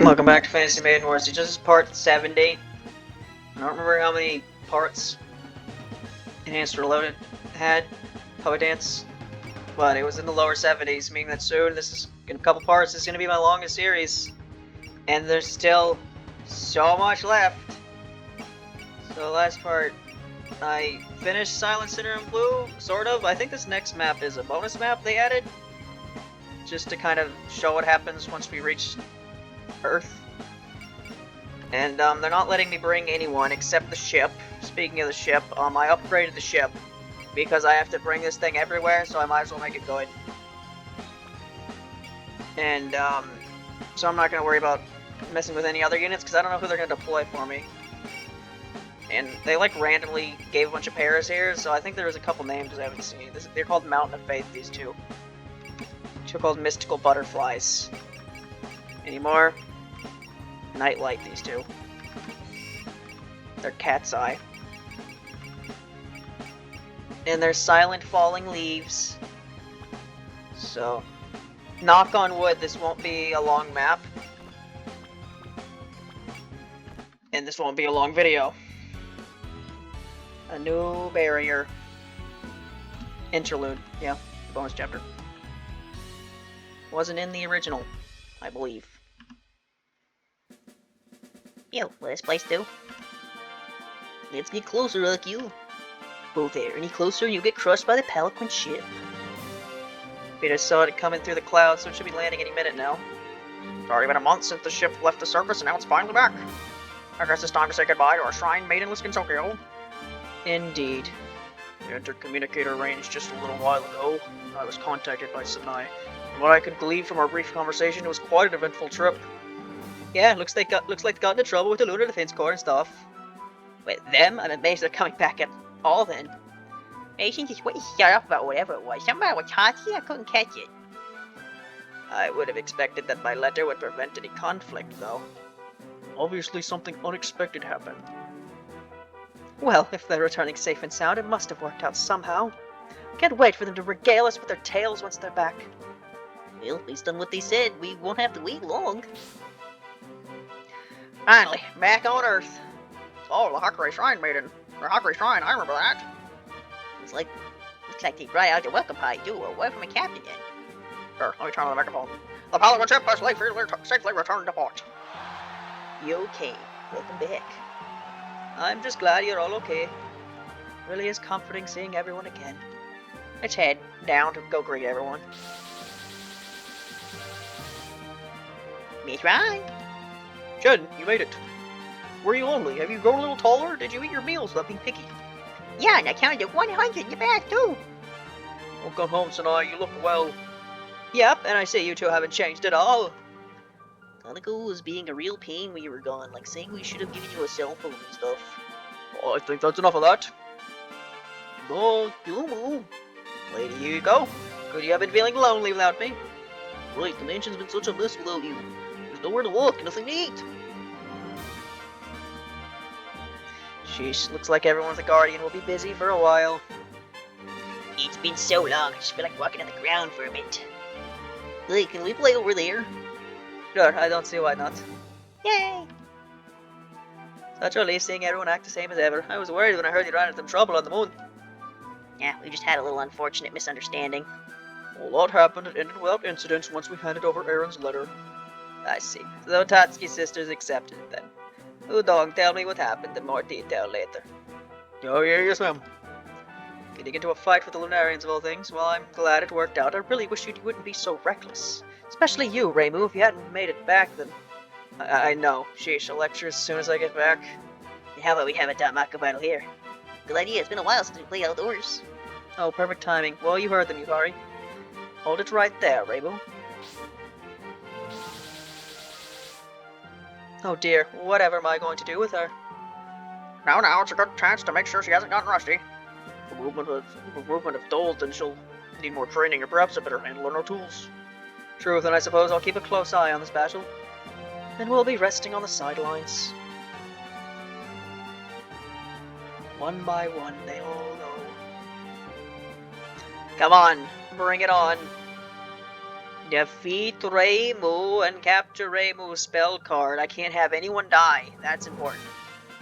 Welcome back to Fantasy Maiden Wars. This is part 70. I don't remember how many parts Enhanced Reloaded had, Poet Dance, but it was in the lower 70s, meaning that soon, in a couple parts, this is going to be my longest series. And there's still so much left. So last part, I finished Silent Sinner and Blue, sort of. I think this next map is a bonus map they added, just to kind of show what happens once we reach Earth. And they're not letting me bring anyone except the ship. Speaking of the ship, I upgraded the ship because I have to bring this thing everywhere, so I might as well make it good. And so I'm not going to worry about messing with any other units because I don't know who they're going to deploy for me. And they like randomly gave a bunch of pairs here, so I think there was a couple names I haven't seen. They're called Mountain of Faith, these two. Two are called Mystical Butterflies. Any more? Nightlight, these two. They're Cat's Eye. And they're Silent Falling Leaves. So, knock on wood, this won't be a long map. And this won't be a long video. A new barrier. Interlude, yeah, bonus chapter. Wasn't in the original, I believe. Yo, will this place do? Let's get closer, like you. Whoa there, any closer you get crushed by the Pelican ship. We just saw it coming through the clouds, so it should be landing any minute now. It's already been a month since the ship left the surface, and now it's finally back. I guess it's time to say goodbye to our shrine Maiden in Tokyo. Indeed. We entered communicator range just a little while ago. I was contacted by Sinai. From what I could glean from our brief conversation, it was quite an eventful trip. Yeah, looks like they got into trouble with the Lunar Defense Corps and stuff. With them? I'm amazed they're coming back at all then. Mason just wouldn't shut up about whatever it was. Somebody was talking, I couldn't catch it. I would have expected that my letter would prevent any conflict, though. Obviously something unexpected happened. Well, if they're returning safe and sound, it must have worked out somehow. Can't wait for them to regale us with their tales once they're back. Well, based on what they said, we won't have to wait long. Finally, back on Earth. Oh, the Hakure Shrine Maiden. The Hakure Shrine, I remember that. Looks like they brought out your welcome pie, too. A word from a captain then. Sure, let me turn on the microphone. The Pelican ship has safely returned to port. You okay? Welcome back. I'm just glad you're all okay. Really is comforting seeing everyone again. Let's head down to go greet everyone. Miss Ryan. Jen, you made it. Were you lonely? Have you grown a little taller? Did you eat your meals without being picky? Yeah, and I counted to 100 in your bath, too. Don't come home, Sinai. You look well. Yep, and I see you two haven't changed at all. Conoco was being a real pain when you were gone, like saying we should have given you a cell phone and stuff. Oh, I think that's enough of that. Oh, you move. Lady, here you go. Could you have been feeling lonely without me? Right, the mansion's been such a mess without you. There's nowhere to walk, nothing to eat. Sheesh, looks like everyone with the Guardian will be busy for a while. It's been so long, I just feel like walking on the ground for a bit. Hey, can we play over there? Sure, I don't see why not. Yay! Such a relief seeing everyone act the same as ever. I was worried when I heard you ran into some trouble on the moon. Yeah, we just had a little unfortunate misunderstanding. A lot happened and ended without incident once we handed over Aaron's letter. I see. So the Otatsuki sisters accepted it then. Udong, tell me what happened in more detail later. Oh yeah, yes ma'am. Getting into a fight with the Lunarians of all things, well I'm glad it worked out. I really wish you wouldn't be so reckless. Especially you, Reimu. If you hadn't made it back, then... I know. Sheesh, I'll lecture as soon as I get back. How about we have a Mako battle here? Good idea, it's been a while since we played outdoors. Oh, perfect timing. Well, you heard them, Yukari. Hold it right there, Reimu. Oh dear, whatever am I going to do with her? Now, it's a good chance to make sure she hasn't gotten rusty. For movement of dolls, then she'll need more training, or perhaps a better handle on her tools. True, then I suppose I'll keep a close eye on this battle. Then we'll be resting on the sidelines. One by one, they all go. Come on, bring it on. Defeat Reimu and capture Reimu's spell card. I can't have anyone die. That's important.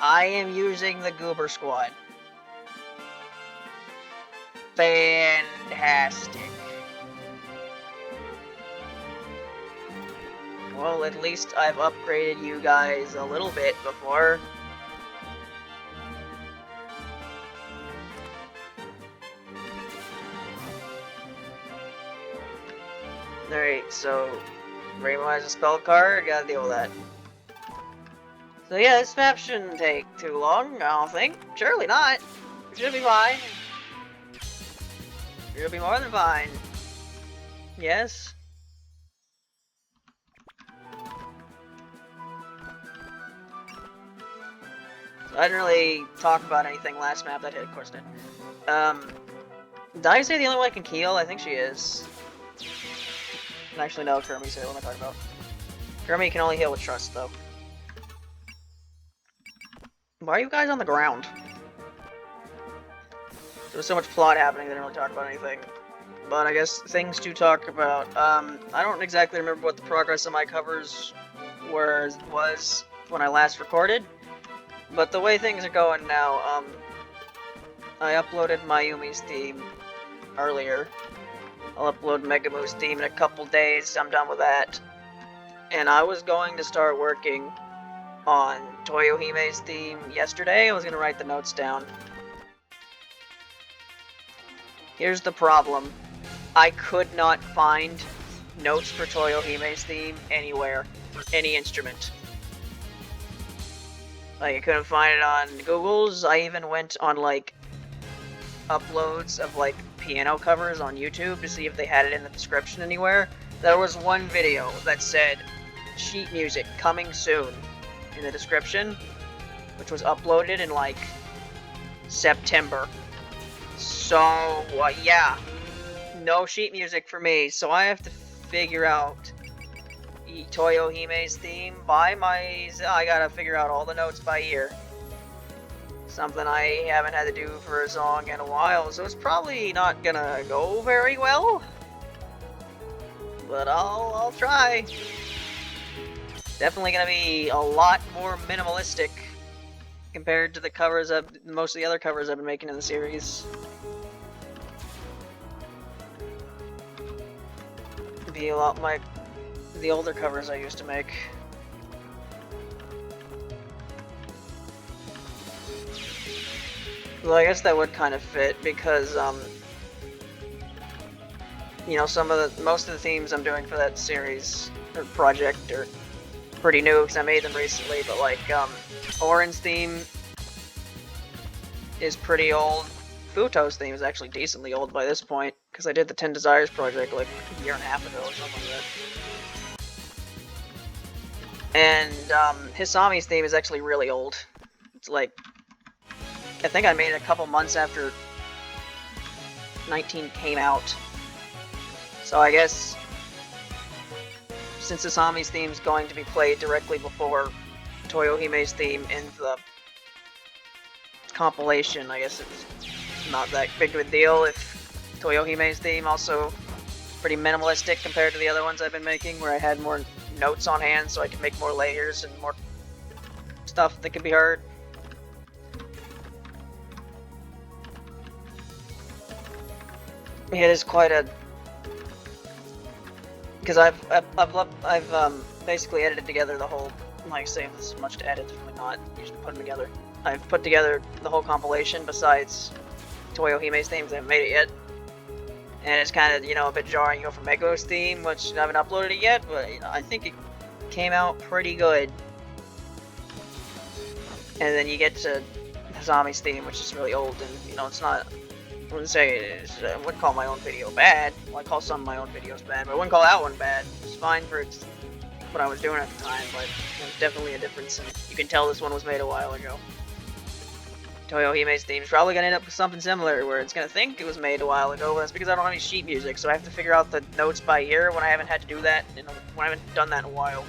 I am using the Goober Squad. Fantastic. Well, at least I've upgraded you guys a little bit before. Alright, so Reimu has a spell card, gotta deal with that. So yeah, this map shouldn't take too long, I don't think. Surely not. It should be fine. It'll be more than fine. Yes? So I didn't really talk about anything last map that hit, of course did. Did I say the only one I can heal? I think she is. Actually, no, Kermie's here. What am I talking about? Kermie can only heal with trust, though. Why are you guys on the ground? There was so much plot happening, they didn't really talk about anything. But I guess things to talk about. I don't exactly remember what the progress of my covers was when I last recorded. But the way things are going now, I uploaded Mayumi's theme earlier. I'll upload Megamu's theme in a couple days. I'm done with that. And I was going to start working on Toyohime's theme yesterday. I was going to write the notes down. Here's the problem. I could not find notes for Toyohime's theme anywhere, for any instrument. Like, I couldn't find it on Google's. I even went on, like, uploads of, like, piano covers on YouTube to see if they had it in the description anywhere. There was one video that said, sheet music coming soon in the description, which was uploaded in, like, September. So, yeah, no sheet music for me, so I have to figure out Toyohime's theme by I gotta figure out all the notes by ear. Something I haven't had to do for a song in a while, so it's probably not gonna go very well. But I'll try. Definitely gonna be a lot more minimalistic compared to the covers of most of the other covers I've been making in the series. Be a lot like the older covers I used to make. Well, I guess that would kind of fit because, you know, most of the themes I'm doing for that series or project are pretty new because I made them recently. But like, Orin's theme is pretty old. Futo's theme is actually decently old by this point because I did the 10 Desires project like a year and a half ago or something like that. And Hisami's theme is actually really old. It's like, I think I made it a couple months after 19 came out. So I guess since Hisami's theme is going to be played directly before Toyohime's theme in the compilation, I guess it's not that big of a deal if Toyohime's theme also pretty minimalistic compared to the other ones I've been making, where I had more notes on hand so I could make more layers and more stuff that could be heard. It is quite a, because I've basically edited together the whole, like, say if this is much to edit, it's really not, you just put them together. I've put together the whole compilation besides Toyohime's themes. I haven't made it yet. And it's kind of, you know, a bit jarring. You go from Mego's theme, which I haven't uploaded it yet, but you know, I think it came out pretty good. And then you get to Hisami's theme, which is really old, and you know, it's not, I wouldn't say it is, I wouldn't call my own video bad. Well, I call some of my own videos bad, but I wouldn't call that one bad. It's fine for what I was doing at the time, but there's definitely a difference, and you can tell this one was made a while ago. Toyohime's theme is probably going to end up with something similar, where it's going to think it was made a while ago, but that's because I don't have any sheet music, so I have to figure out the notes by ear when I haven't had to do that, when I haven't done that in a while.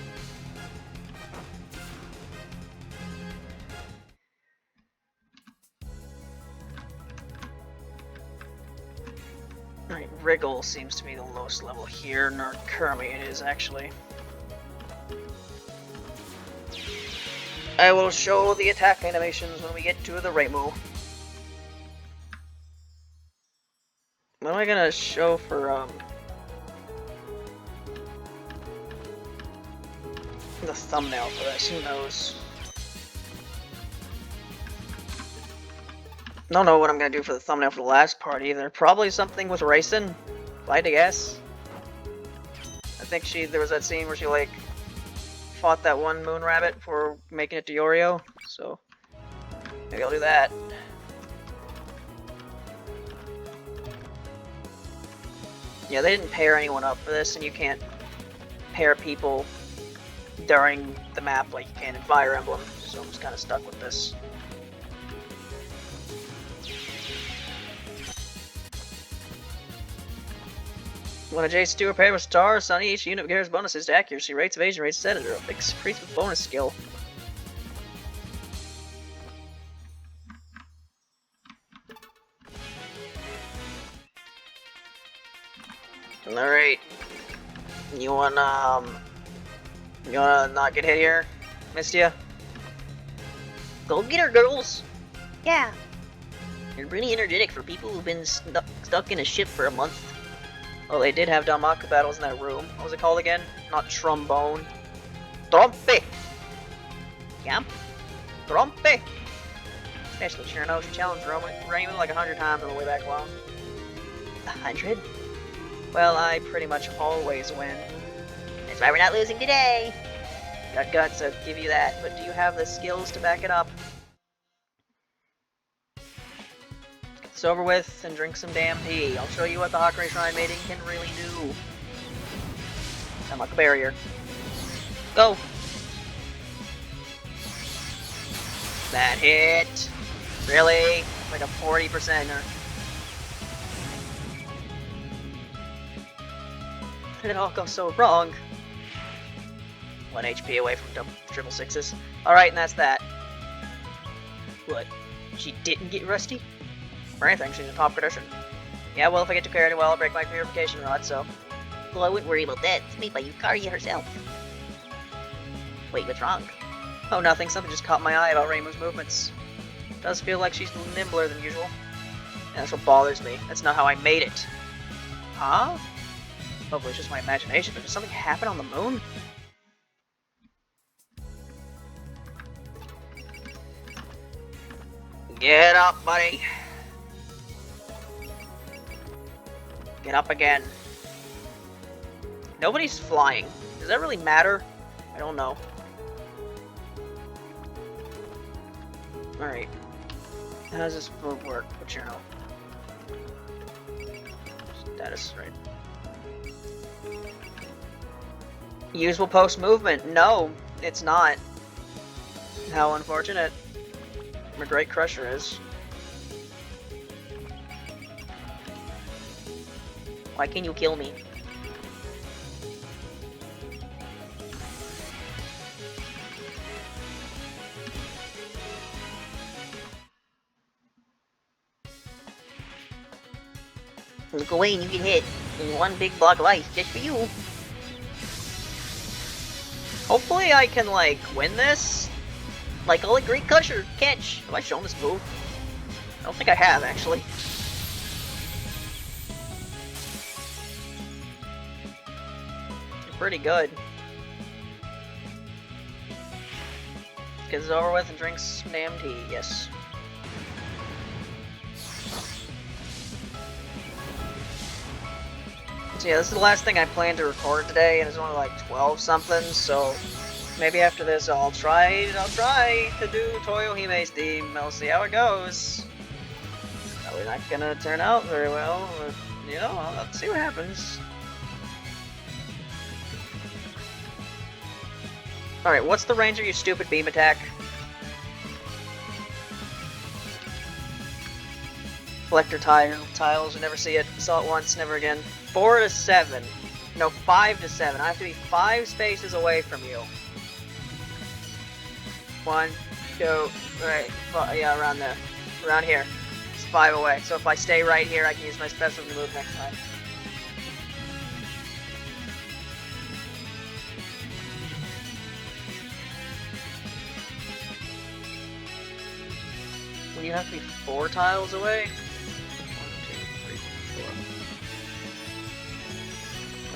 Alright, Wriggle seems to be the lowest level here, nor Kermie it is actually. I will show the attack animations when we get to the Reimu. What am I gonna show for the thumbnail for this? Who knows? I don't know what I'm gonna do for the thumbnail for the last part either. Probably something with racing, if I had to guess. I think there was that scene where she like fought that one moon rabbit before making it to Yorio, so maybe I'll do that. Yeah, they didn't pair anyone up for this, and you can't pair people during the map like you can in Fire Emblem, so I'm just kind of stuck with this. When adjacent to a pair of stars on each unit gives bonuses to accuracy rates, evasion rates, etc. Increase with bonus skill. Alright. You wanna not get hit here, Mistia? Go get her, girls! Yeah. You're pretty energetic for people who've been stuck in a ship for a month. Oh, they did have Dalmaka battles in that room. What was it called again? Not trombone. Trompe! Yeah? Trompe! Especially Cherno, she challenged Reimu like 100 times on the way back alone. 100? Well, I pretty much always win. That's why we're not losing today. Got guts, I'll give you that, but do you have the skills to back it up? Get this over with and drink some damn tea. I'll show you what the Hakurei Shrine Maiden can really do. I'm like a barrier. Go! That hit! Really? Like a 40%er. How did it all go so wrong? 1 HP away from triple sixes. Alright, and that's that. What? She didn't get rusty? Or anything, she's in top condition. Yeah, well, if I get too carried away, I'll break my purification rod, so... Well, I wouldn't worry about that. It's made by Yukari herself. Wait, what's wrong? Oh, nothing. Something just caught my eye about Reimu's movements. Does feel like she's nimbler than usual. And that's what bothers me. That's not how I made it. Huh? Hopefully it's just my imagination, but did something happen on the moon? Get up, buddy. Get up again. Nobody's flying. Does that really matter? I don't know. Alright. How does this move work? What's your note? Status, right. Usable post movement. No, it's not. How unfortunate. My Great Crusher is. Why can you kill me? Look away and you get hit. There's one big block of ice just for you. Hopefully I can, like, win this. Like all a Great Crusher catch. Have I shown this move? I don't think I have, actually. You're pretty good. Get this over with and drink some damn tea, yes. So yeah, this is the last thing I plan to record today, and it's only like 12 something, so maybe after this I'll try to do Toyohime's theme. I'll see how it goes. Probably not gonna turn out very well, but you know, I'll see what happens. Alright, what's the range of your stupid beam attack? Collector tiles, you never see it. Saw it once, never again. 4 to 7. No, 5 to 7. I have to be 5 spaces away from you. 1, 2, right, yeah, around there. Around here. It's 5 away. So if I stay right here, I can use my special to move next time. you have to be 4 tiles away? 1, 2, 3,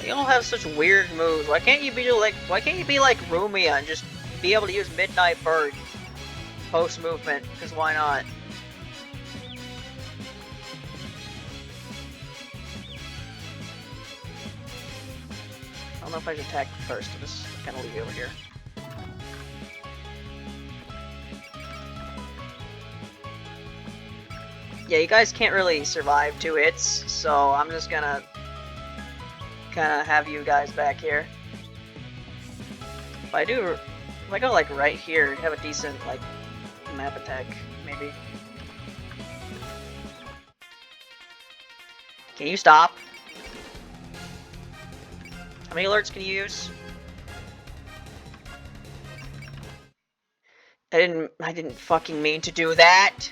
4. You all have such weird moves. Why can't you be like Rumia and just be able to use Midnight Bird post movement? Because why not? I don't know if I should attack first. I'm just gonna leave you over here. Yeah, you guys can't really survive 2 hits, so I'm just gonna kind of have you guys back here. If I go like right here, have a decent like map attack, maybe. Can you stop? How many alerts can you use? I didn't fucking mean to do that.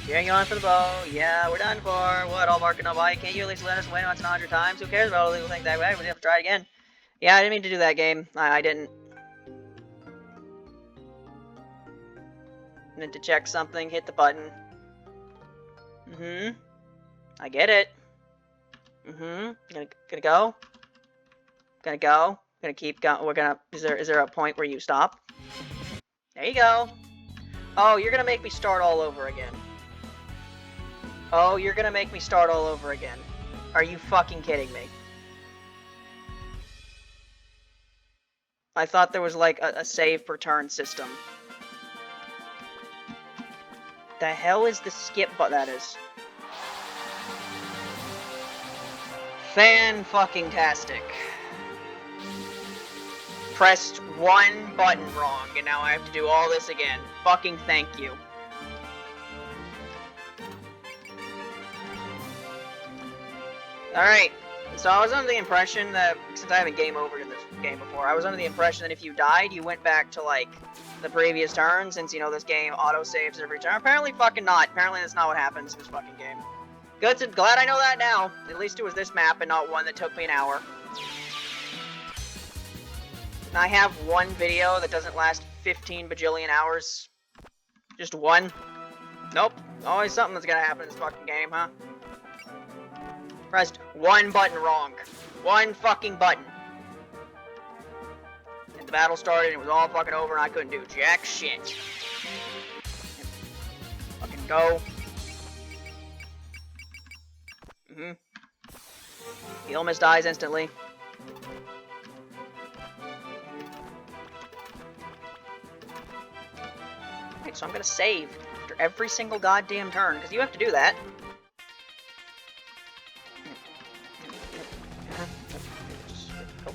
Carrying on for the bow. Yeah, we're done for. What? All marking up. Why can't you at least let us win once in 100 times? Who cares about all the little things that way? We have to try it again. Yeah, I didn't mean to do that, game. I didn't. Need to check something. Hit the button. I get it. Gonna go. Gonna go. Gonna keep going. We're gonna. Is there a point where you stop? There you go. Oh, you're gonna make me start all over again. Oh, you're gonna make me start all over again. Are you fucking kidding me? I thought there was like a save per turn system. The hell is the skip button? That is. Fan-fucking-tastic. Pressed 1 button wrong, and now I have to do all this again. Fucking thank you. Alright, so I was under the impression that, since I haven't game over in this game before, I was under the impression that if you died, you went back to, like, the previous turn, since, you know, this game auto-saves every turn. Apparently fucking not. Apparently that's not what happens in this fucking game. Glad I know that now. At least it was this map and not one that took me an hour. And I have one video that doesn't last 15 bajillion hours. Just one. Nope. Always something that's gonna happen in this fucking game, huh? Pressed 1 button wrong. 1 fucking button. And the battle started and it was all fucking over and I couldn't do jack shit. Fucking go. He almost dies instantly. Right, so I'm gonna save after every single goddamn turn, because you have to do that.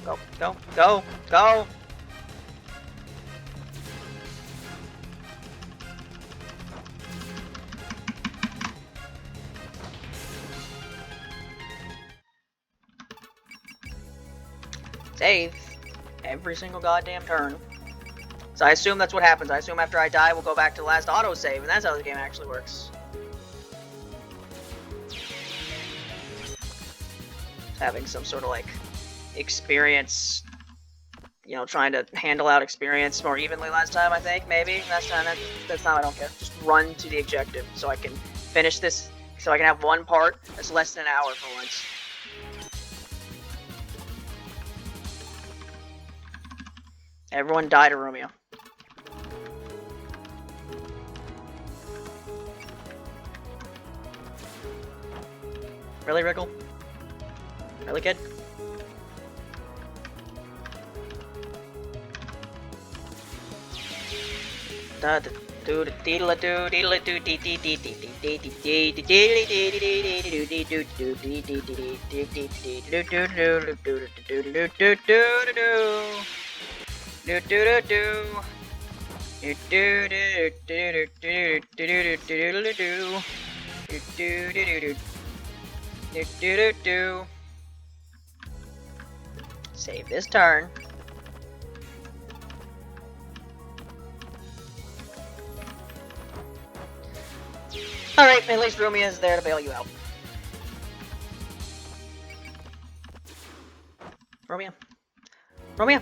Go, go, go, go! Save every single goddamn turn. So I assume that's what happens. I assume after I die, we'll go back to the last autosave, and that's how the game actually works. Having some sort of, like, experience, you know, trying to handle out experience more evenly last time, I think, maybe. Last time, that's not, I don't care. Just run to the objective so I can finish this, so I can have one part that's less than an hour for once. Everyone died to Romeo. Really, Rickle? Really, kid? Da da do da deedle do deedle do dee dee dee dee dee dee dee dee dee dee dee do. Save this turn. Alright, at least Rumia is there to bail you out. Romeo. Romeo.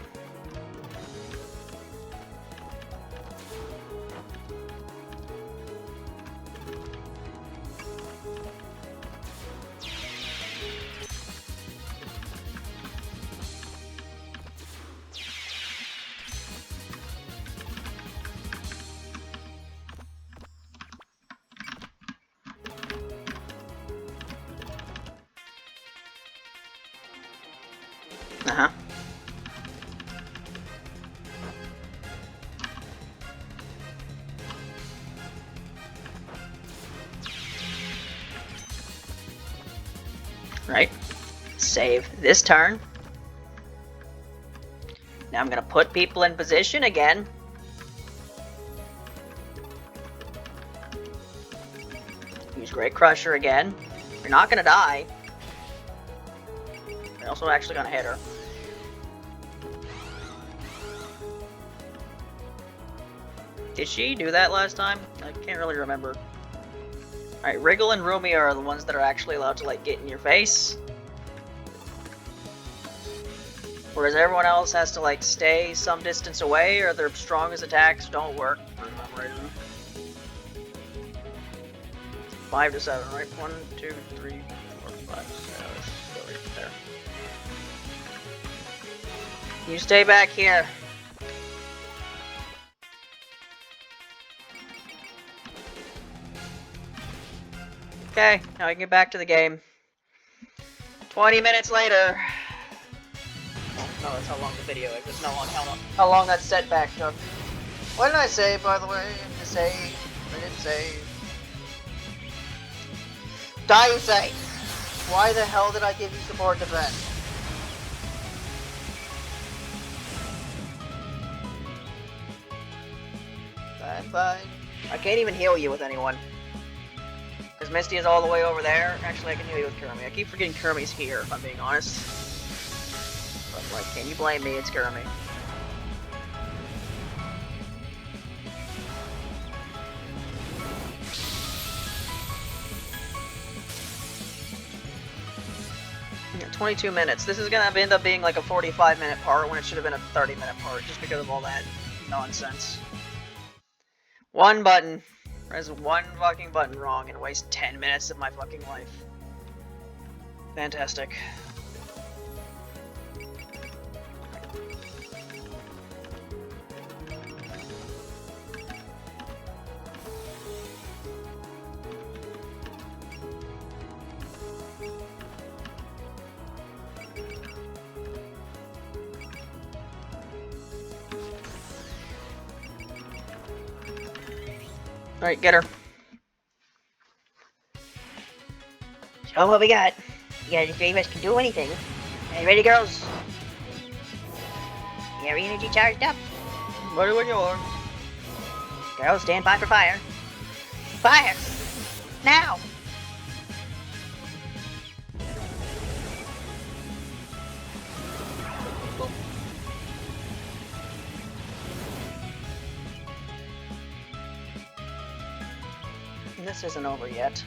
Uh-huh. Right. Save this turn. Now I'm gonna put people in position again. Use Great Crusher again. You're not gonna die. You're also actually gonna hit her. Did she do that last time? I can't really remember. Alright, Wriggle and Rumi are the ones that are actually allowed to, like, get in your face. Whereas everyone else has to, like, stay some distance away, or their strongest attacks don't work for some reason. 5 to 7, right? 1, 2, 3, 4, 5, 6. Go right there. You stay back here. Okay, now we can get back to the game. 20 minutes later. No, that's how long the video is. It's not long how long that setback took. What did I say, by the way? I didn't say. Die, say. Why the hell did I give you support defense? Fine. I can't even heal you with anyone. Because Misty is all the way over there. Actually, I can heal you with Kermie. I keep forgetting Kermie's here, if I'm being honest. But, like, can you blame me? It's Kermie. Yeah, 22 minutes. This is gonna end up being like a 45-minute part when it should have been a 30-minute part, just because of all that nonsense. One button. Press one fucking button wrong and waste 10 minutes of my fucking life. Fantastic. Alright, get her. Show what we got. You guys, three of us can do anything. Are you ready, girls? Your energy charged up. Ready when you are. Girls, stand by for fire. Fire! Now! This isn't over yet.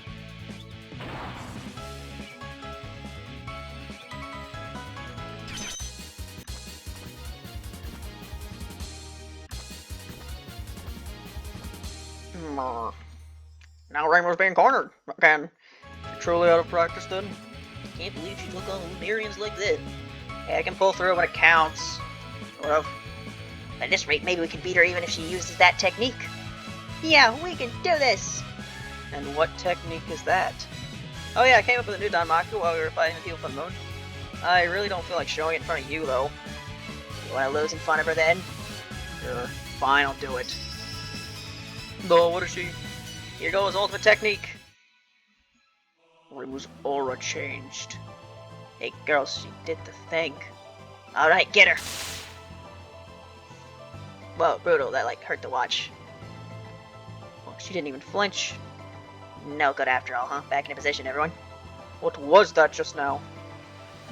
Now Reimu's being cornered again. Truly out of practice then? Can't believe she took on Lumerians like that. Yeah, I can pull through when it counts. Sort of. At this rate, maybe we can beat her even if she uses that technique. Yeah, we can do this! And what technique is that? Oh yeah, I came up with a new Danmaku while we were fighting the people from the moon. I really don't feel like showing it in front of you though. You wanna lose in front of her then? Sure. Fine, I'll do it. No, what is she? Here goes ultimate technique. Reimu's aura changed. Hey girls, she did the thing. Alright, get her! Whoa, brutal, that like hurt to watch. Oh, she didn't even flinch. No good after all, huh? Back into position, everyone. What was that just now?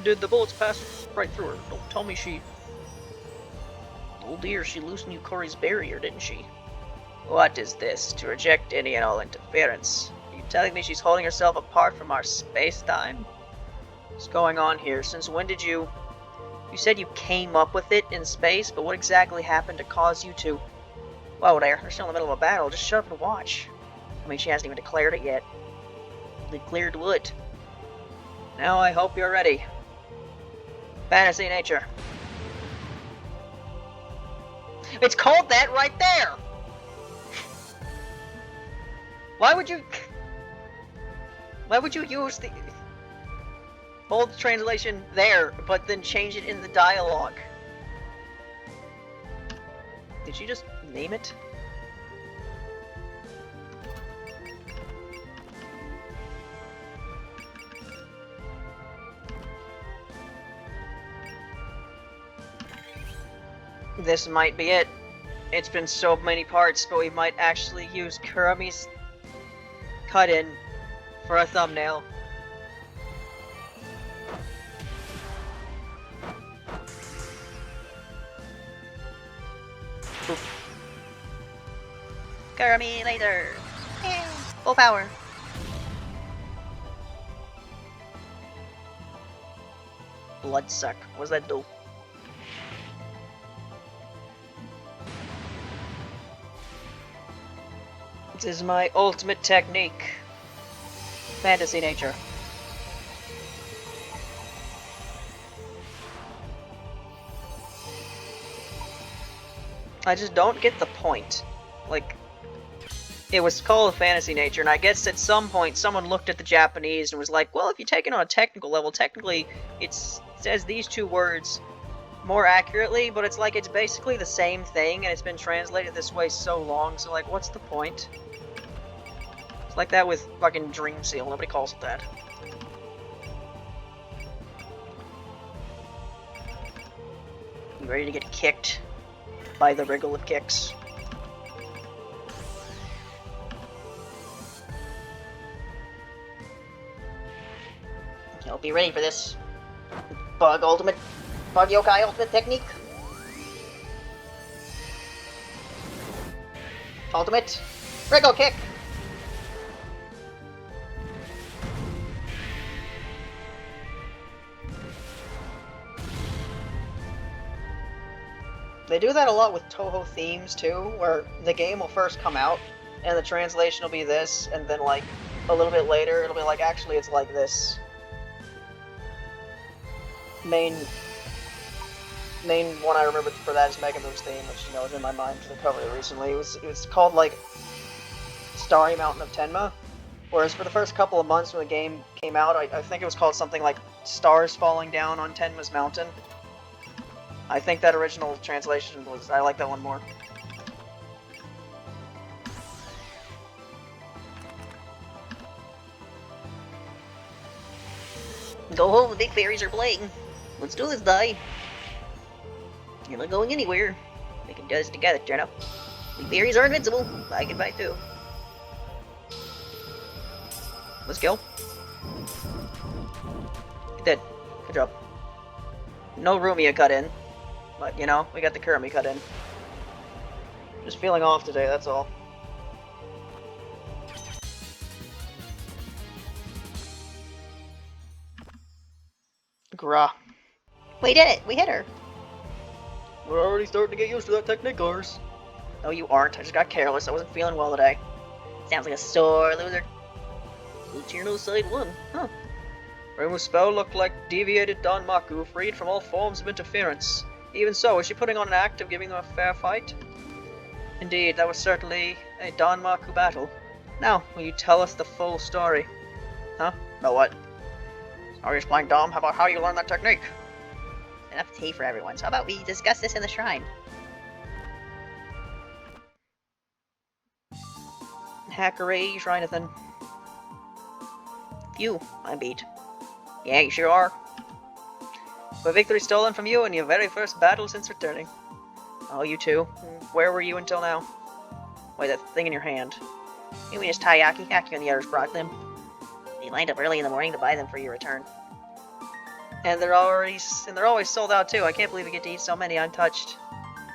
Did the bullets pass right through her? Don't tell me she... Oh dear, she loosened Yukori's barrier, didn't she? What is this? To reject any and all interference? Are you telling me she's holding herself apart from our space-time? What's going on here? Since when did you... You said you came up with it in space, but what exactly happened to cause you to... Whoa there, they're still in the middle of a battle. Just shut up and watch. I mean, she hasn't even declared it yet. Declared what? Now I hope you're ready. Fantasy nature. It's called that right there! Why would you use the... Hold the translation there, but then change it in the dialogue. Did she just name it? This might be it. It's been so many parts, but we might actually use Kurumi's cut-in for a thumbnail. Oop. Kurumi laser! Yeah. Full power. Bloodsuck. What does that do? This is my ultimate technique. Fantasy nature. I just don't get the point. Like, it was called fantasy nature, and I guess at some point someone looked at the Japanese and was like, well, if you take it on a technical level, technically it says these two words more accurately, but it's like it's basically the same thing, and it's been translated this way so long, so like, what's the point? It's like that with fucking Dream Seal, nobody calls it that. You ready to get kicked by the wriggle of kicks? I'll be ready for this. Bug yokai ultimate technique. Ultimate wriggle kick. They do that a lot with Toho themes too, where the game will first come out, and the translation will be this, and then like a little bit later it'll be like, actually it's like this. Main one I remember for that is Mega Move's theme, which you know is in my mind because I covered it recently. It was called like Starry Mountain of Tenma, whereas for the first couple of months when the game came out, I think it was called something like Stars Falling Down on Tenma's Mountain. I think that original translation was, I like that one more. Go home, the big fairies are playing. Let's do this, die. You're not going anywhere. We can do this together, Jono. The fairies are invincible. I can fight too. Let's go. You did. Good job. No Rumia cut in. But, you know, we got the Kurumi cut in. Just feeling off today, that's all. Grah. We did it! We hit her! We're already starting to get used to that technique, ours. No, you aren't. I just got careless. I wasn't feeling well today. Sounds like a sore loser. Lucerno side 1. Huh. Reimu's spell looked like deviated Danmaku, freed from all forms of interference. Even so, is she putting on an act of giving them a fair fight? Indeed, that was certainly a Danmaku battle. Now, will you tell us the full story? Huh? About what? Sorry, playing dumb. How about how you learned that technique? Enough tea for everyone, so how about we discuss this in the shrine? Hackery, Shrinathan. You, I beat. Yeah, you sure are. But victory stolen from you in your very first battle since returning. Oh, you too. Where were you until now? Wait, that thing in your hand. You mean it's Taiyaki? Haki and the others brought them. They lined up early in the morning to buy them for your return. And they're always sold out too. I can't believe we get to eat so many untouched.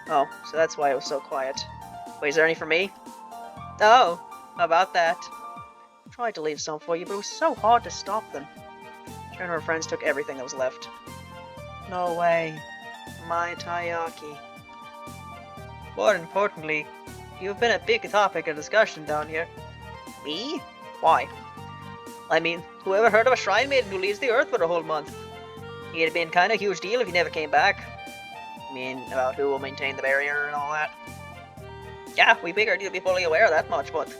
Oh, so that's why it was so quiet. Wait, is there any for me? Oh, how about that? I tried to leave some for you, but it was so hard to stop them. Sure, her friends took everything that was left. No way. My Taiyaki. More importantly, you've been a big topic of discussion down here. Me? Why? I mean, whoever heard of a shrine maiden who leaves the earth for a whole month? It'd been kind of a huge deal if you never came back. I mean, about who will maintain the barrier and all that. Yeah, we figured you'd be fully aware of that much, but...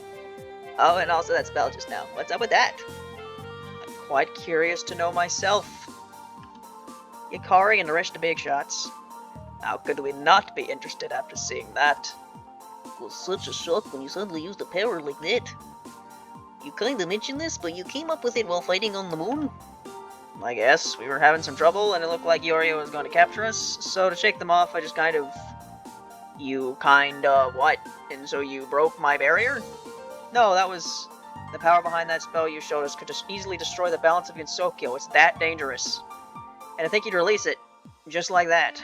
Oh, and also that spell just now. What's up with that? I'm quite curious to know myself. Ikari and the rest of the big shots. How could we not be interested after seeing that? It was such a shock when you suddenly used the power like that. You kinda mentioned this, but you came up with it while fighting on the moon? I guess we were having some trouble and it looked like Yorio was going to capture us, so to shake them off I just kind of... You what? And so you broke my barrier? No, that was... The power behind that spell you showed us could just easily destroy the balance of Gensokyo. It's that dangerous. And I think you'd release it. Just like that.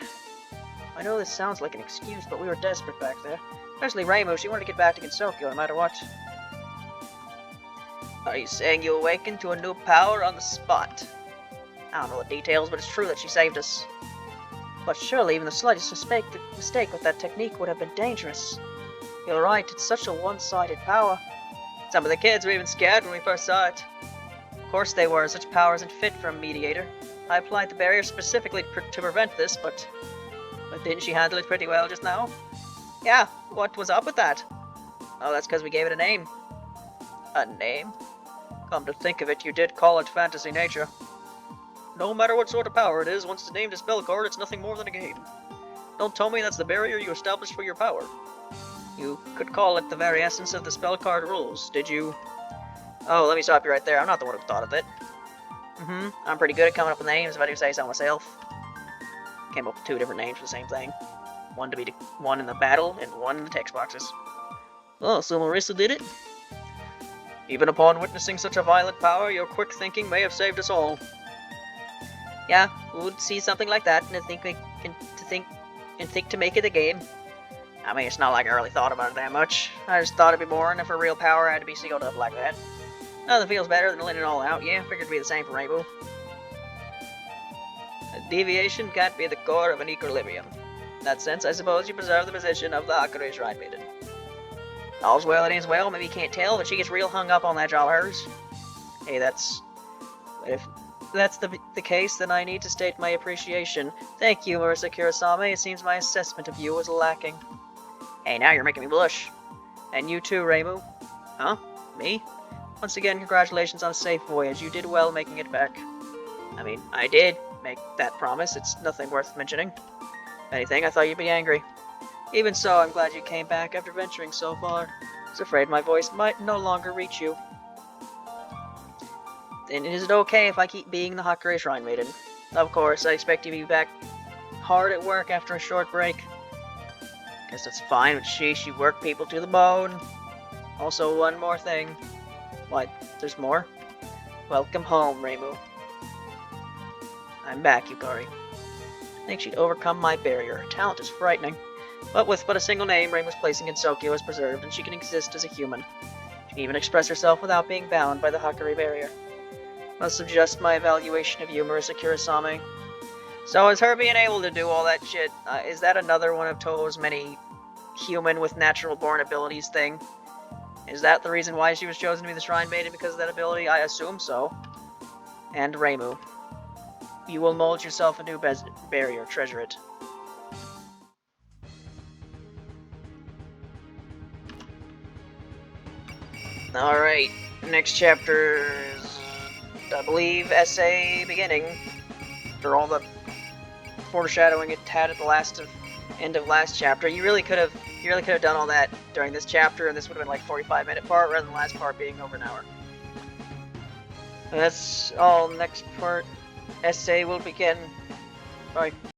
I know this sounds like an excuse, but we were desperate back there. Especially Reimu, she wanted to get back to Gensokyo no matter what. Are you saying you awakened to a new power on the spot? I don't know the details, but it's true that she saved us. But surely even the slightest mistake with that technique would have been dangerous. You're right, it's such a one-sided power. Some of the kids were even scared when we first saw it. Of course they were, such power isn't fit for a mediator. I applied the barrier specifically to prevent this, but didn't she handle it pretty well just now? Yeah, what was up with that? Oh, that's because we gave it a name. A name? Come to think of it, you did call it Fantasy Nature. No matter what sort of power it is, once it's named a spell card, it's nothing more than a game. Don't tell me that's the barrier you established for your power. You could call it the very essence of the spell card rules, did you? Oh, let me stop you right there. I'm not the one who thought of it. I'm pretty good at coming up with names if I do say so myself. Came up with 2 different names for the same thing. One in the battle, and one in the text boxes. Oh, so Marissa did it? Even upon witnessing such a violent power, your quick thinking may have saved us all. Yeah, who would see something like that and think to make it a game? I mean, it's not like I really thought about it that much. I just thought it'd be boring if her real power had to be sealed up like that. Nothing feels better than letting it all out. Yeah, figured it'd be the same for Reimu. A deviation can't be the core of an equilibrium. In that sense, I suppose you preserve the position of the Hakure's Shrine Maiden. All's well that ends well. Maybe you can't tell, but she gets real hung up on that job of hers. Hey, if that's the case, then I need to state my appreciation. Thank you, Marissa Kurosame. It seems my assessment of you was lacking. Hey, now you're making me blush. And you too, Reimu. Huh? Me? Once again, congratulations on a safe voyage. You did well making it back. I mean, I did make that promise. It's nothing worth mentioning. If anything, I thought you'd be angry. Even so, I'm glad you came back after venturing so far. I was afraid my voice might no longer reach you. Then is it okay if I keep being the Hakure Shrine Maiden? Of course, I expect you to be back hard at work after a short break. Guess that's fine with she worked people to the bone. Also, one more thing. What? There's more? Welcome home, Reimu. I'm back, Yukari. I think she'd overcome my barrier. Her talent is frightening. But with a single name, Reimu's place in Gensokyo is preserved, and she can exist as a human. She can even express herself without being bound by the Hakure barrier. Must adjust my evaluation of you, Marissa Kurosame. So is her being able to do all that shit, is that another one of Toho's many human with natural born abilities thing? Is that the reason why she was chosen to be the Shrine Maiden, because of that ability? I assume so. And Reimu. You will mold yourself a new barrier, treasure it. Alright, next chapter is, I believe, essay beginning. After all the foreshadowing it had at the end of last chapter, you really could have done all that during this chapter, and this would have been like 45-minute part rather than the last part being over an hour. And that's all. Next part, essay will begin. Bye.